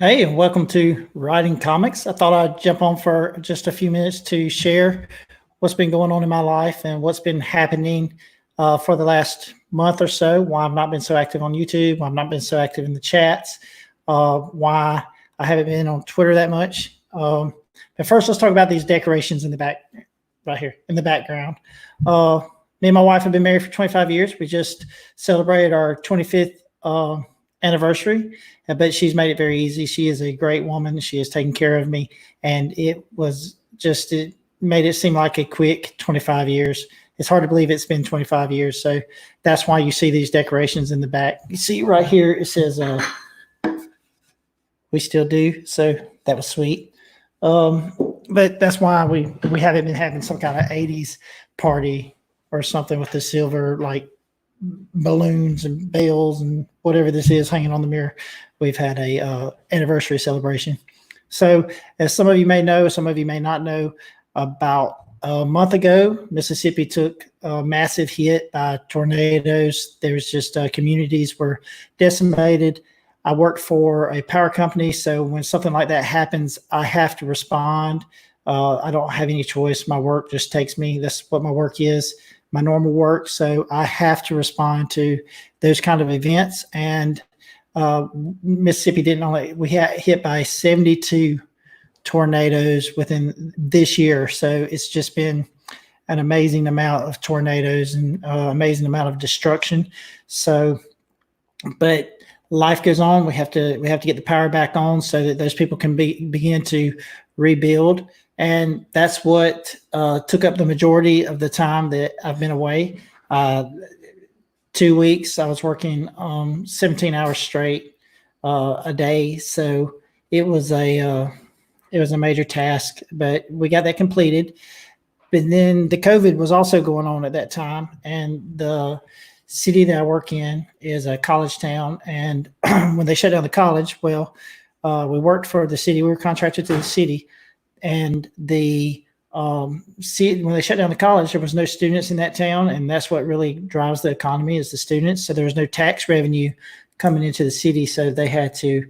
Hey, and welcome to Writing Comics. I thought I'd jump on for just a few minutes to share what's been going on in my life and what's been happening for the last month or so. Why I've not been so active on YouTube, why I've not been so active in the chats, why I haven't been on Twitter that much. But first, let's talk about these decorations in the back, right here in the background. Uh, Me and my wife have been married for 25 years. We just celebrated our 25th anniversary, but she's made it very easy. She is a great woman. She has taken care of me, and it made it seem like a quick 25 years. It's hard to believe it's been 25 years. So that's why you see these decorations in the back. You see right here, it says, we still do. So that was sweet. But that's why we haven't been having some kind of 80s party or something with the silver, like balloons and bells and whatever this is hanging on the mirror. We've had a anniversary celebration. So as some of you may know, some of you may not know, about a month ago, Mississippi took a massive hit by tornadoes. There was just communities were decimated. I work for a power company, so when something like that happens, I have to respond. I don't have any choice. My work just takes me. That's what my work is, my normal work. So I have to respond to those kind of events. And Mississippi we got hit by 72 tornadoes within this year. So it's just been an amazing amount of tornadoes and amazing amount of destruction. So, but life goes on. We have to get the power back on so that those people can begin to rebuild. And that's what took up the majority of the time that I've been away. 2 weeks, I was working 17 hours straight a day. So it was a major task, but we got that completed. But then the COVID was also going on at that time, and the city that I work in is a college town. And when they shut down the college, we worked for the city. We were contracted to the city, and when they shut down the college, there was no students in that town, and that's what really drives the economy is the students. So there was no tax revenue coming into the city, so they had to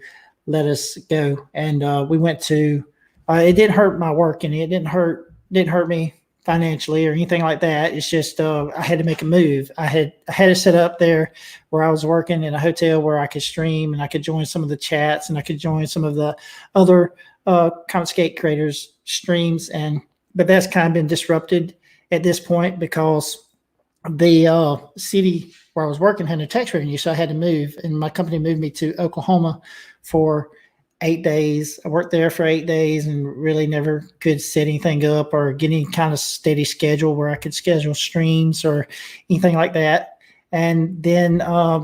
let us go. And we went to. It didn't hurt my work, and it didn't hurt me financially or anything like that. It's just I had to make a move. I had it set up there where I was working in a hotel where I could stream and I could join some of the chats and I could join some of the other comic skate creators streams. But that's kind of been disrupted at this point because the city where I was working had no tax revenue, so I had to move, and my company moved me to Oklahoma for 8 days. I worked there for 8 days and really never could set anything up or get any kind of steady schedule where I could schedule streams or anything like that. And then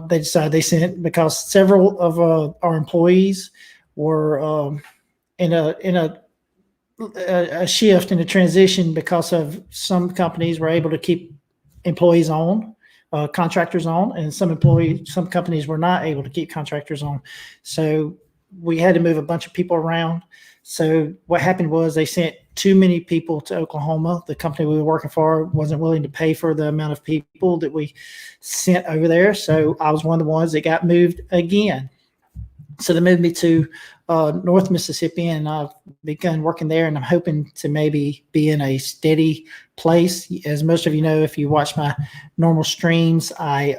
they decided because several of our employees were in a shift in a transition because of some companies were able to keep employees on, contractors on, and some companies were not able to keep contractors on. So we had to move a bunch of people around. So what happened was they sent too many people to Oklahoma. The company we were working for wasn't willing to pay for the amount of people that we sent over there. So I was one of the ones that got moved again. So they moved me to North Mississippi, and I've begun working there, and I'm hoping to maybe be in a steady place. As most of you know, if you watch my normal streams, I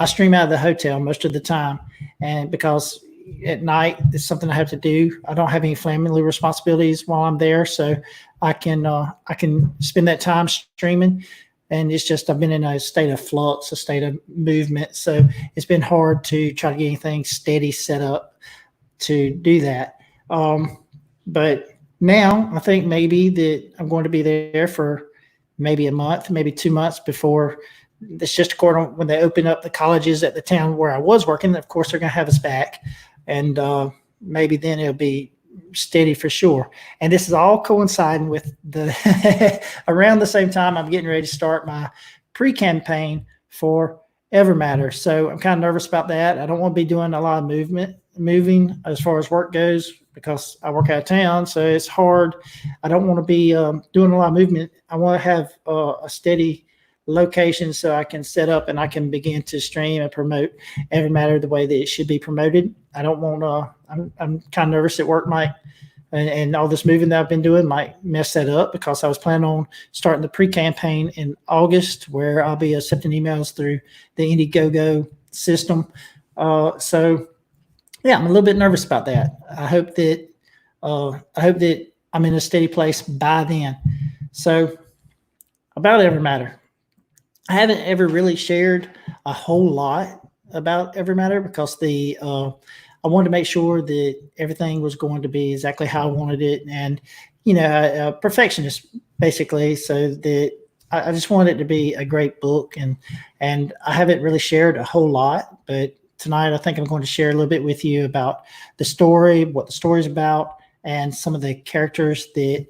stream out of the hotel most of the time, and because at night it's something I have to do. I don't have any family responsibilities while I'm there, so I can spend that time streaming. And it's just I've been in a state of flux, a state of movement, so it's been hard to try to get anything steady set up to do that. But now I think maybe that I'm going to be there for maybe a month, maybe 2 months before. It's just according when they open up the colleges at the town where I was working. Of course, they're going to have us back, and maybe then it'll be steady for sure. And this is all coinciding with the around the same time I'm getting ready to start my pre-campaign for EverMatter. So I'm kind of nervous about that. I don't want to be doing a lot of moving as far as work goes because I work out of town, so it's hard. I don't want to be doing a lot of movement. I want to have a steady location so I can set up and I can begin to stream and promote EverMatter the way that it should be promoted. I don't want to, I'm kind of nervous at work might, and all this moving that I've been doing might mess that up, because I was planning on starting the pre-campaign in August, where I'll be accepting emails through the Indiegogo system. So yeah, I'm a little bit nervous about that. I hope that I'm in a steady place by then. So about EverMatter, I haven't ever really shared a whole lot about EverMatter, because I wanted to make sure that everything was going to be exactly how I wanted it, and a perfectionist basically, so that I just wanted it to be a great book, and I haven't really shared a whole lot, but tonight I think I'm going to share a little bit with you about the story, what the story's about, and some of the characters that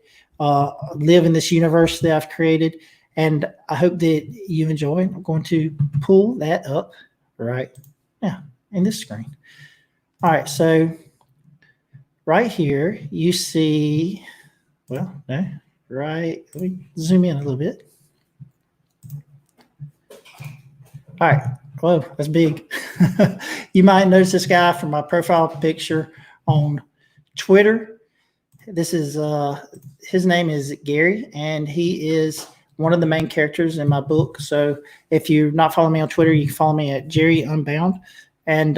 live in this universe that I've created. And I hope that you enjoy. I'm going to pull that up right now in this screen. All right, so right here you see, well, no, right, let me zoom in a little bit. All right, whoa, that's big. You might notice this guy from my profile picture on Twitter. This is, his name is Gary, and he is one of the main characters in my book. So if you're not following me on Twitter, you can follow me at Jerry Unbound, and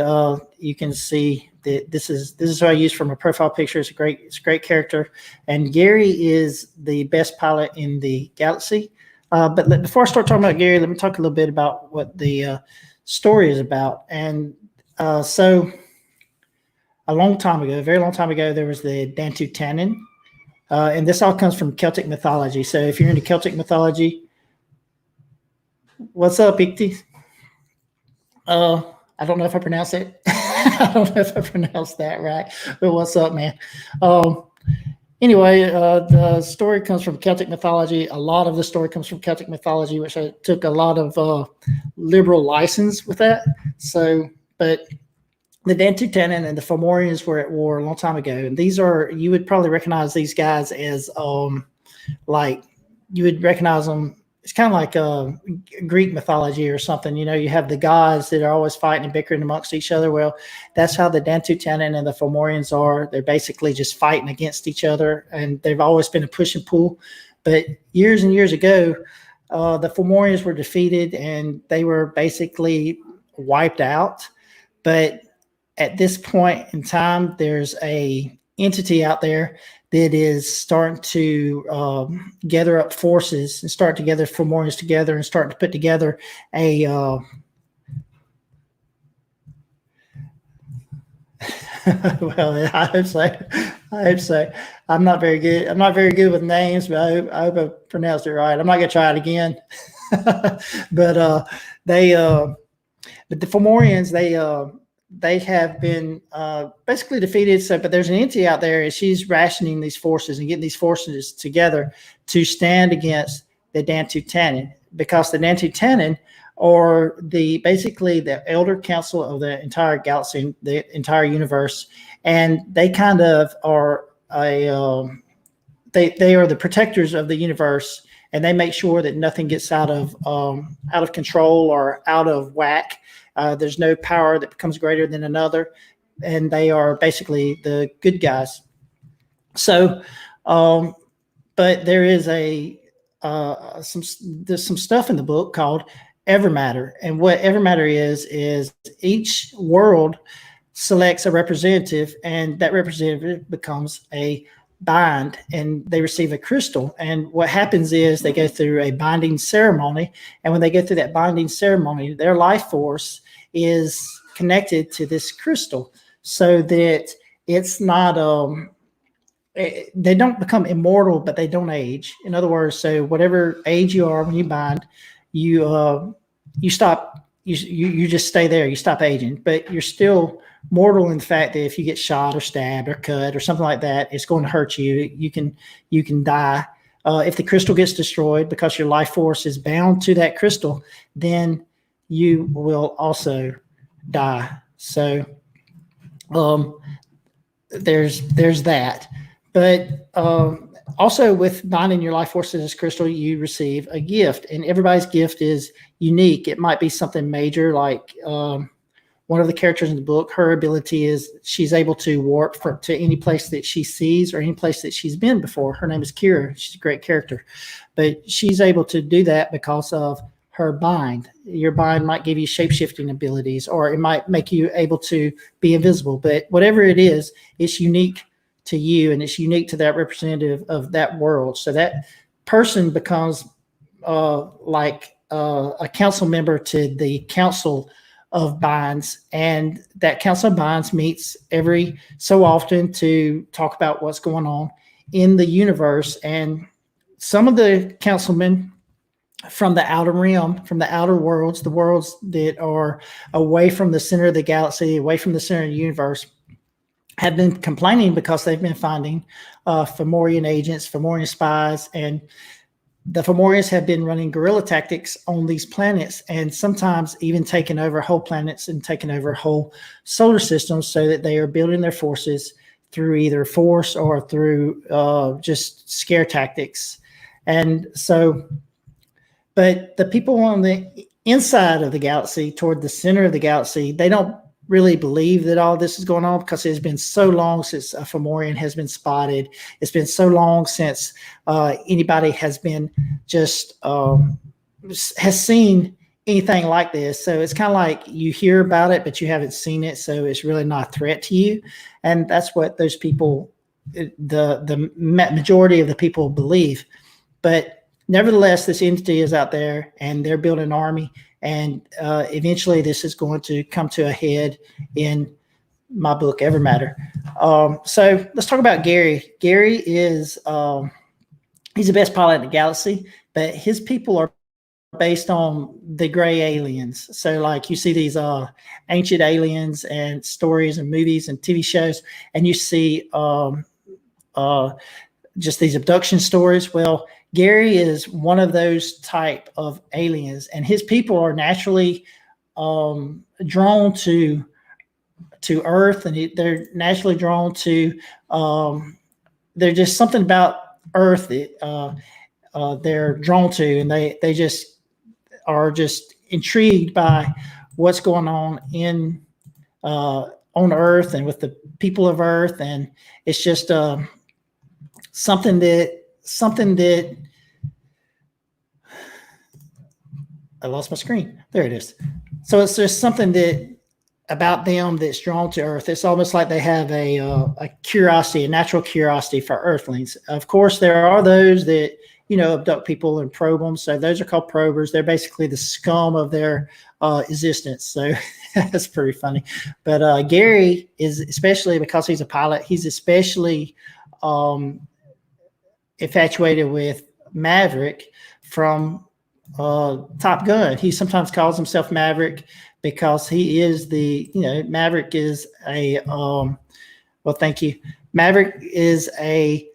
you can see that this is what I use for my profile picture. It's a great character, and Gary is the best pilot in the galaxy. But before I start talking about Gary, let me talk a little bit about what the story is about. And so a long time ago, a very long time ago, there was the Dantu Tannen. And this all comes from Celtic mythology. So if you're into Celtic mythology, what's up, Ikti? I don't know if I pronounced it. I don't know if I pronounced that right, but what's up, man? Anyway, the story comes from Celtic mythology. A lot of the story comes from Celtic mythology, which I took a lot of liberal license with that. So, but the Dantu Tannen and the Fomorians were at war a long time ago. And these are, you would probably recognize these guys as, like, you would recognize them. It's kind of like Greek mythology or something. You have the gods that are always fighting and bickering amongst each other. Well, that's how the Dantu Tannen and the Fomorians are. They're basically just fighting against each other, and they've always been a push and pull. But years and years ago, the Fomorians were defeated, and they were basically wiped out. But at this point in time, there's a entity out there that is starting to gather up forces and start to gather Fomorians together and start to put together a well, I hope so. I hope so. I'm not very good. I'm not very good with names, but I hope I pronounced it right. I'm not gonna try it again. But the Fomorians, they have been basically defeated. So, but there's an entity out there, and she's rationing these forces and getting these forces together to stand against the Dantu Tannen, because the Dantu Tannen are basically the elder council of the entire galaxy, the entire universe, and they kind of are they are the protectors of the universe, and they make sure that nothing gets out of control or out of whack. There's no power that becomes greater than another, and they are basically the good guys. So, but there is there's some stuff in the book called EverMatter, and what EverMatter is each world selects a representative, and that representative becomes a bind, and they receive a crystal. And what happens is they go through a binding ceremony, and when they go through that binding ceremony, their life force is connected to this crystal, so that it's not they don't become immortal, but they don't age. In other words, so whatever age you are when you bind, you stop, you just stay there, you stop aging, but you're still mortal in the fact that if you get shot or stabbed or cut or something like that, it's going to hurt you. You can die. If the crystal gets destroyed because your life force is bound to that crystal, then you will also die. So there's that. But also with binding your life force to this crystal, you receive a gift, and everybody's gift is unique. It might be something major, like one of the characters in the book, her ability is she's able to warp to any place that she sees or any place that she's been before. Her name is Kira. She's a great character, but she's able to do that because of her bind. Your bind might give you shape-shifting abilities, or it might make you able to be invisible, but whatever it is, it's unique to you, and it's unique to that representative of that world. So that person becomes like a council member to the council of binds, and that council of binds meets every so often to talk about what's going on in the universe. And some of the councilmen from the outer realm, from the outer worlds, the worlds that are away from the center of the galaxy, away from the center of the universe, have been complaining because they've been finding Fomorian agents, Fomorian spies, and the Fomorians have been running guerrilla tactics on these planets, and sometimes even taking over whole planets and taking over whole solar systems, so that they are building their forces through either force or through just scare tactics. And so, but the people on the inside of the galaxy, toward the center of the galaxy, they don't really believe that all this is going on, because it's been so long since a Fomorian has been spotted. It's been so long since anybody has been just has seen anything like this. So it's kind of like you hear about it, but you haven't seen it. So it's really not a threat to you. And that's what those people, the majority of the people believe. But nevertheless, this entity is out there, and they're building an army. And eventually this is going to come to a head in my book, EverMatter. So let's talk about Gary. Gary is, he's the best pilot in the galaxy, but his people are based on the gray aliens. So like you see these ancient aliens and stories and movies and TV shows, and you see just these abduction stories. Well, Gary is one of those type of aliens, and his people are naturally drawn to Earth, and they're naturally drawn to. There's just something about Earth that they're drawn to, and they just are just intrigued by what's going on on Earth and with the people of Earth, and it's just something that I lost my screen. There it is. So it's just something that about them that's drawn to Earth. It's almost like they have a curiosity, a natural curiosity for Earthlings. Of course, there are those that, you know, abduct people and probe them. So those are called probers. They're basically the scum of their existence. So that's pretty funny. But Gary is, especially because he's a pilot, he's especially infatuated with Maverick from Top Gun. He sometimes calls himself Maverick because he is the, you know, Maverick is a well, thank you. Maverick is a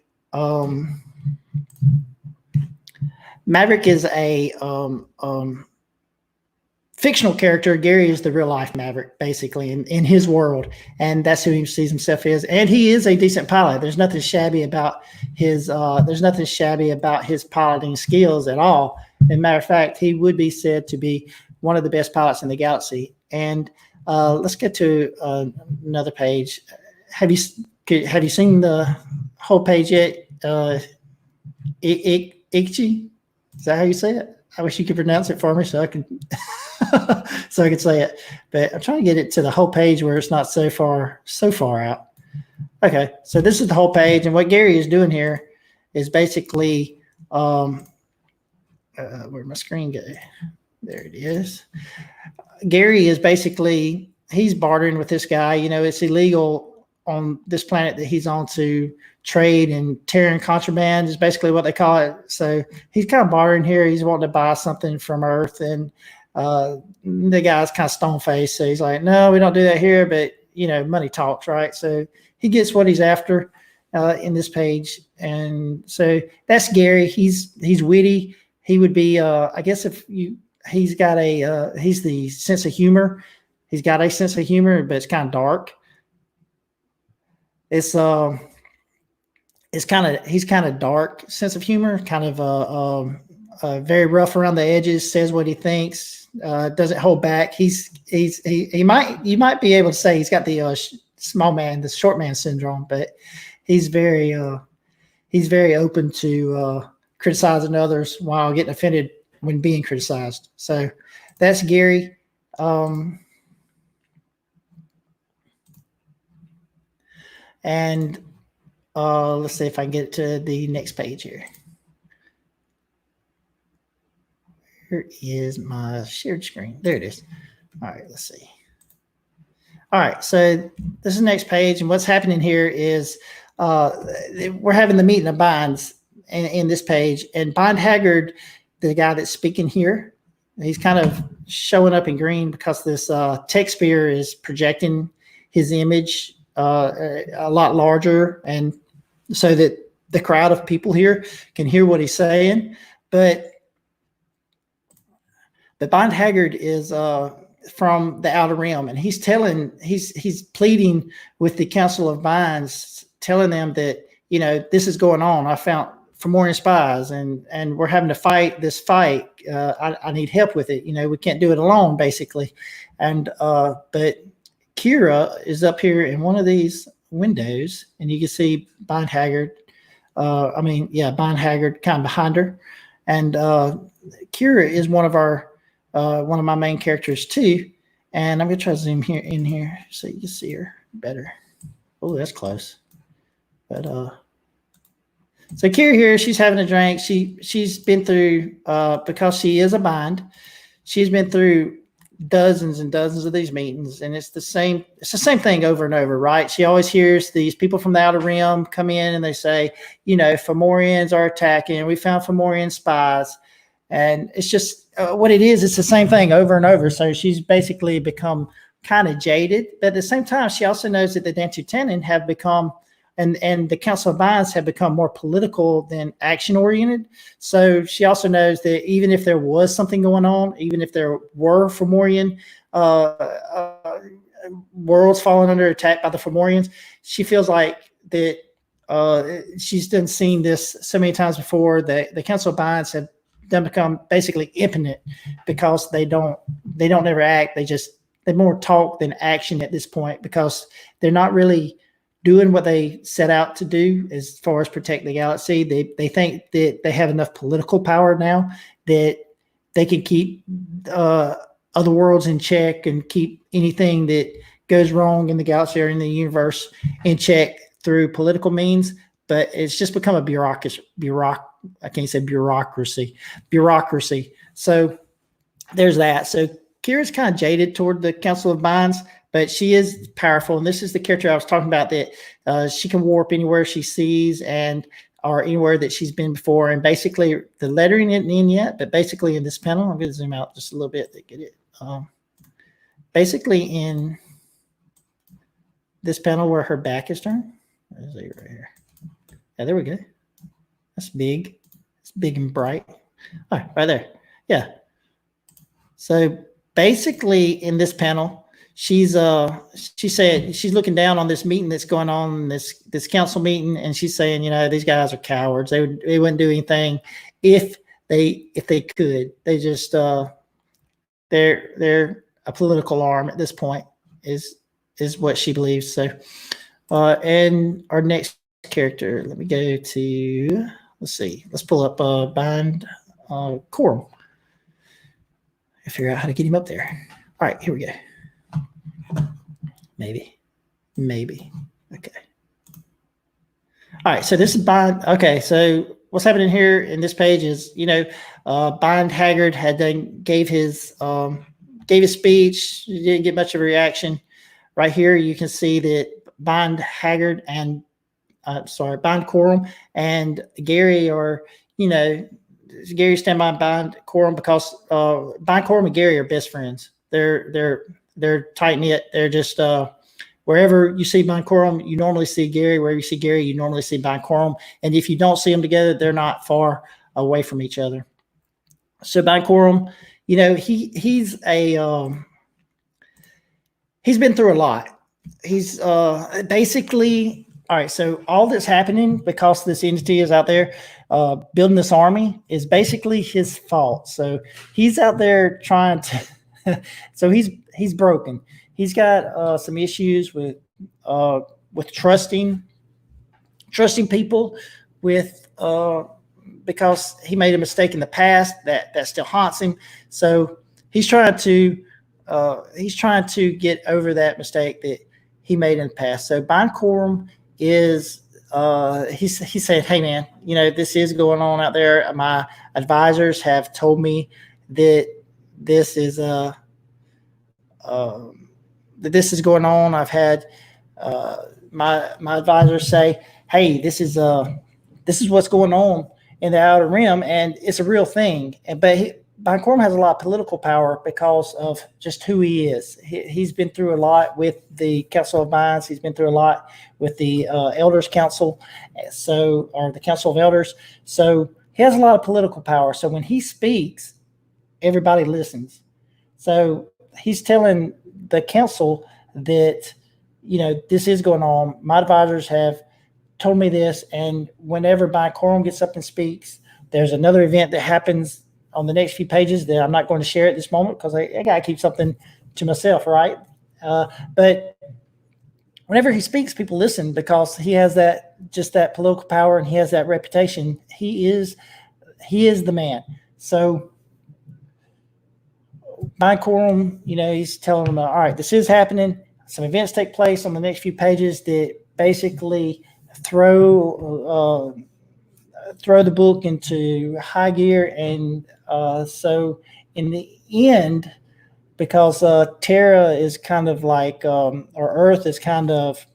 fictional character. Gary is the real life Maverick, basically, in his world, and that's who he sees himself as. And he is a decent pilot. There's nothing shabby about his piloting skills at all. As a matter of fact, he would be said to be one of the best pilots in the galaxy. And let's get to another page. Have you seen the whole page yet? Ikchi? Is that how you say it? I wish you could pronounce it for me so I could so I could say it. But I'm trying to get it to the whole page where it's not so far out. Okay, so this is the whole page, and what Gary is doing here is basically where'd my screen go? There it is. Gary is basically, he's bartering with this guy. You know, it's illegal on this planet that he's on to trade and Terran contraband is basically what they call it. So he's kind of bartering here. He's wanting to buy something from Earth, and the guy's kind of stone-faced. So he's like, no, we don't do that here, but, you know, money talks, right? So he gets what he's after in this page. And so that's Gary. He's witty. He would be, I guess he's the sense of humor. He's got a sense of humor, but it's kind of dark. It's he's kind of dark sense of humor, kind of very rough around the edges, says what he thinks, doesn't hold back. You might be able to say he's got the the short man syndrome, but he's very open to criticizing others while getting offended when being criticized. So that's Gary. And let's see if I can get to the next page here. Here is my shared screen. There it is. All right, let's see. All right, so this is the next page, and what's happening here is we're having the meeting of binds in this page, and Bind Haggard, the guy that's speaking here, he's kind of showing up in green because this tech spear is projecting his image a lot larger, and so that the crowd of people here can hear what he's saying. But Bind Haggard is from the Outer Rim, and he's pleading with the Council of Binds, telling them that, you know, this is going on. I found Fomorian spies, and we're having to fight this fight. I need help with it. You know, we can't do it alone, basically. And but Kira is up here in one of these windows, and you can see Bind Haggard. Bind Haggard kind of behind her, and Kira is one of my main characters too. And I'm gonna try to zoom in here so you can see her better. Oh, that's close. But so Kira here, she's having a drink. She's been through because she is a bind. She's been through dozens and dozens of these meetings, and it's the same thing over and over, right? She always hears these people from the Outer Rim come in and they say, you know, Fomorians are attacking. We found Fomorian spies, and it's just what it is. It's the same thing over and over. So she's basically become kind of jaded, but at the same time, she also knows that the Dantutanen have become, and the Council of Binds have become more political than action-oriented. So she also knows that even if there was something going on, even if there were Fomorian worlds falling under attack by the Fomorians, she feels like that she's done seen this so many times before. That the Council of Binds have done become basically impotent because they don't ever act. They more talk than action at this point, because they're not really doing what they set out to do as far as protect the galaxy. They think that they have enough political power now that they can keep other worlds in check and keep anything that goes wrong in the galaxy or in the universe in check through political means. But it's just become a bureaucracy. So there's that. So Kira's kind of jaded toward the Council of Binds, but she is powerful. And this is the character I was talking about, that she can warp anywhere she sees or anywhere that she's been before. And basically the lettering isn't in yet, but basically in this panel, I'm going to zoom out just a little bit to get it. Basically in this panel where her back is turned, where is it right here? Yeah, there we go. That's big. It's big and bright. All right there. Yeah. So basically in this panel, she said she's looking down on this meeting that's going on, this council meeting, and she's saying, you know, these guys are cowards. They wouldn't do anything if they could. They just they're a political arm at this point is what she believes. So and our next character, let me go to, let's see, let's pull up Bind Corum. I figure out how to get him up there. All right, here we go. Maybe. Okay. All right, so this is Bind. Okay, so what's happening here in this page is, you know, Bind Haggard gave his speech. He didn't get much of a reaction. Right here, you can see that Bind Haggard and Bind Corum and Gary are, you know, Gary stand by Bind Corum because Bind Corum and Gary are best friends. They're tight knit. They're just wherever you see Bind Corum, you normally see Gary. Wherever you see Gary, you normally see Bind Corum. And if you don't see them together, they're not far away from each other. So Bind Corum, you know, he's been through a lot. He's basically all right, so all that's happening because this entity is out there building this army is basically his fault. So he's out there trying to. So he's broken. He's got some issues with trusting people with because he made a mistake in the past that still haunts him. So he's trying to get over that mistake that he made in the past. So Bind Corum is he said, hey man, this is going on out there. My advisors have told me that this is that this is going on. I've had my advisors say, hey, this is what's going on in the Outer Rim, and it's a real thing. But Bind Corum has a lot of political power because of just who he is. He's been through a lot with the Council of Binds. He's been through a lot with the Elders Council, or the Council of Elders. So he has a lot of political power. So when he speaks, everybody listens. So he's telling the council that, this is going on. My advisors have told me this, and whenever Bind Corum gets up and speaks, there's another event that happens on the next few pages that I'm not going to share at this moment because I got to keep something to myself, right? But whenever he speaks, people listen because he has that political power and he has that reputation. He is the man. So Bind Corum, he's telling them, all right, this is happening. Some events take place on the next few pages that basically throw the book into high gear, and so in the end, because Terra is kind of like, or Earth is kind of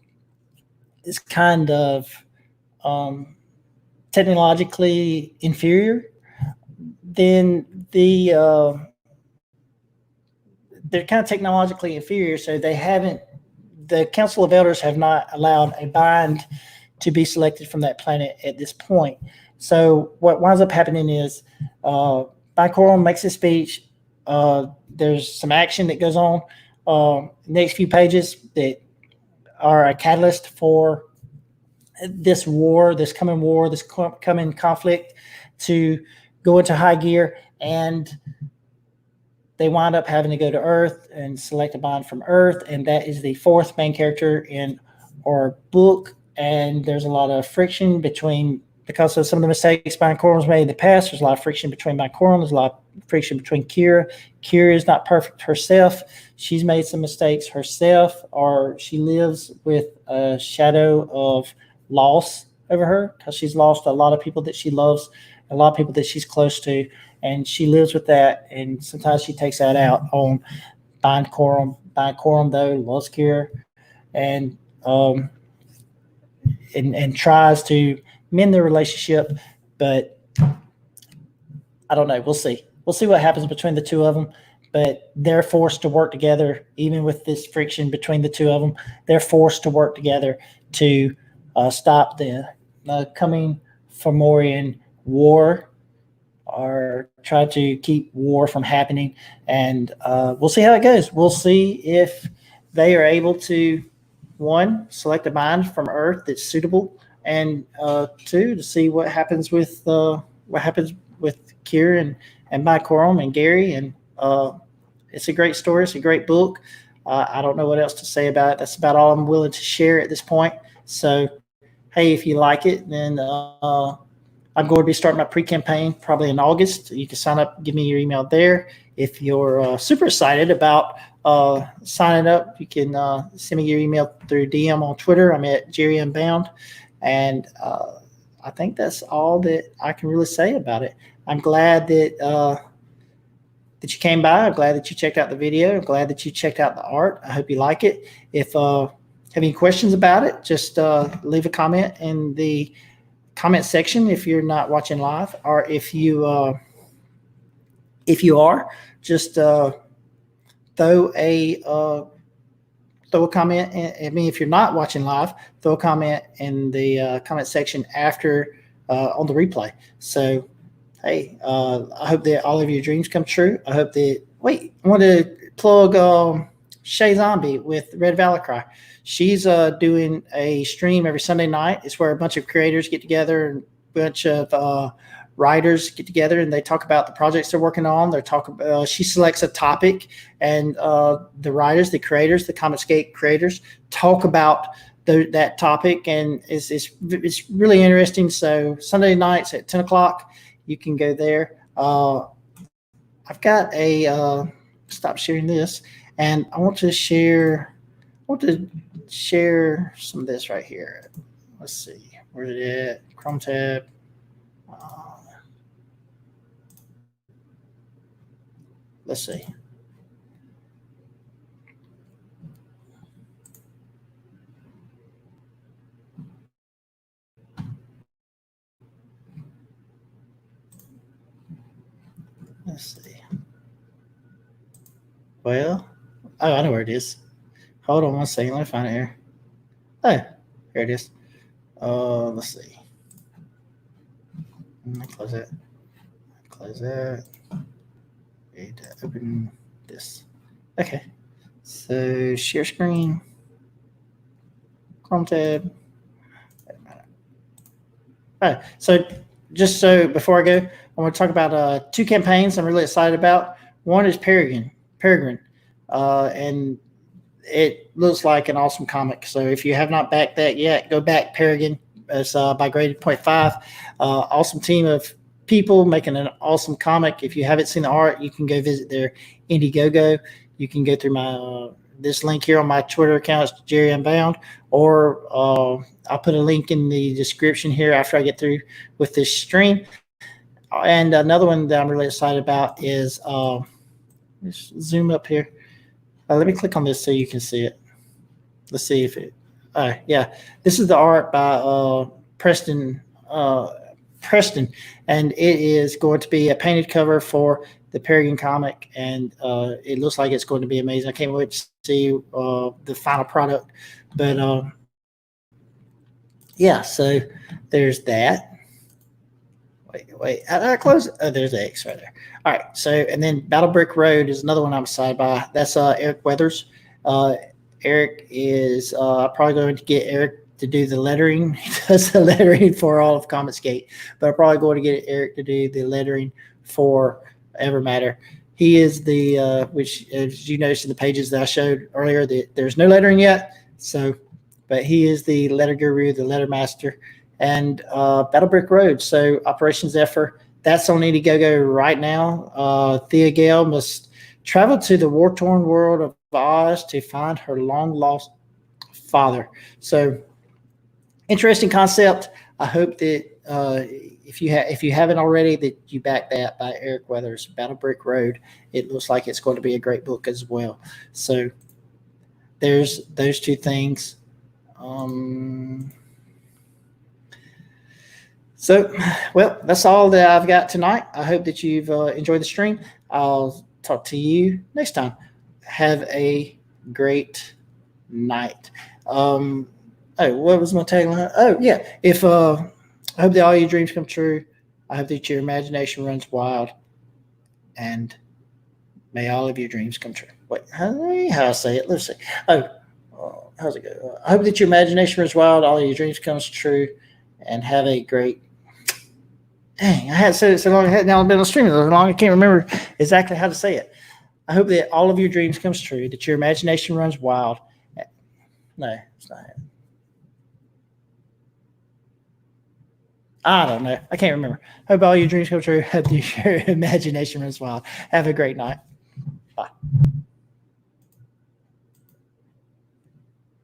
technologically inferior, then they're kind of technologically inferior, so the Council of Elders have not allowed a bind to be selected from that planet at this point. So what winds up happening is Bind Corum makes his speech. There's some action that goes on next few pages that are a catalyst for this coming conflict to go into high gear, and they wind up having to go to Earth and select a bind from Earth, and that is the fourth main character in our book. And there's a lot of friction because of some of the mistakes Bind Corum's made in the past. There's a lot of friction between Bind Corum. There's a lot of friction between Kira. Kira is not perfect herself. She's made some mistakes herself, or she lives with a shadow of loss over her because she's lost a lot of people that she loves, a lot of people that she's close to, and she lives with that. And sometimes she takes that out on Bind Corum. Bind Corum, though, loves Kira and tries to mend their relationship, but I don't know. We'll see. We'll see what happens between the two of them, but they're forced to work together. Even with this friction between the two of them, they're forced to work together to stop the coming Fomorian war, or try to keep war from happening. And we'll see how it goes. We'll see if they are able to, one, select a bind from Earth that's suitable, and two, to see what happens with Kira and Bind Corum and Gary. And it's a great story. It's a great book. I don't know what else to say about it. That's about all I'm willing to share at this point. So, hey, if you like it, then I'm going to be starting my pre-campaign probably in August. You can sign up, give me your email there. If you're super excited about signing up, you can send me your email through DM on Twitter. I'm at Jerry Unbound. And I think that's all that I can really say about it. I'm glad that you came by. I'm glad that you checked out the video. I'm glad that you checked out the art. I hope you like it. If have any questions about it, just leave a comment in the comment section if you're not watching live, or if you are, just throw a comment. I mean, if you're not watching live, throw a comment in the comment section after on the replay. So, hey, I hope that all of your dreams come true. I hope that. Wait, I want to plug Shay Zombie with Red Valley Cry. She's doing a stream every Sunday night. It's where a bunch of creators get together and a bunch of writers get together and they talk about the projects they're working on. She selects a topic, and the writers, the creators, the Comicsgate creators talk about that topic, and it's really interesting. So Sunday nights at 10 o'clock, you can go there. I've got a stop sharing this, and I want to share some of this right here. Let's see, where's it at? Chrome tab. Let's see. Let's see. Well, I know where it is. Hold on one second. Let me find it here. Oh, here it is. Let's see. Close that. Close that. Need to open this. Okay. So share screen. Chrome tab. All right. So just so before I go, I want to talk about two campaigns I'm really excited about. One is Peregrine, and it looks like an awesome comic. So if you have not backed that yet, go back Peregrine. It's by Graded Point 5. Awesome team of people making an awesome comic. If you haven't seen the art, you can go visit their Indiegogo. You can go through my this link here on my Twitter account. It's Jerry Unbound, or I'll put a link in the description here after I get through with this stream. And another one that I'm really excited about is let's zoom up here. Let me click on this so you can see it. Let's see if it. Yeah, this is the art by Preston, and it is going to be a painted cover for the Peregrine comic, and it looks like it's going to be amazing. I can't wait to see the final product. But yeah, so there's that. Wait, how did I close it? Oh, there's the X right there. All right, so and then Battle Brick Road is another one I'm excited by. That's Eric Weathers. Eric is probably going to get Eric to do the lettering. He does the lettering for all of Comicsgate, but I'm probably going to get Eric to do the lettering for EverMatter. He is the which, as you noticed in the pages that I showed earlier, there's no lettering yet. So, but he is the letter guru, the letter master, and Battle Brick Road. So Operation Zephyr, that's on Indiegogo right now. Thea Gale must travel to the war-torn world of Oz to find her long-lost father. So interesting concept. I hope that if you haven't already, that you back that by Eric Weathers, Battle Brick Road. It looks like it's going to be a great book as well. So there's those two things. So, well, that's all that I've got tonight. I hope that you've enjoyed the stream. I'll talk to you next time. Have a great night. Oh, what was my tagline? Oh, yeah. I hope that all your dreams come true. I hope that your imagination runs wild. And may all of your dreams come true. Wait, how I say it? Let's see. How's it go? I hope that your imagination runs wild, all of your dreams comes true, and have a great. Dang, I had said it so long. Now I've been on streaming so long, I can't remember exactly how to say it. I hope that all of your dreams comes true, that your imagination runs wild. No, it's not it. I don't know. I can't remember. Hope all your dreams come true. Hope your imagination runs wild. Have a great night. Bye.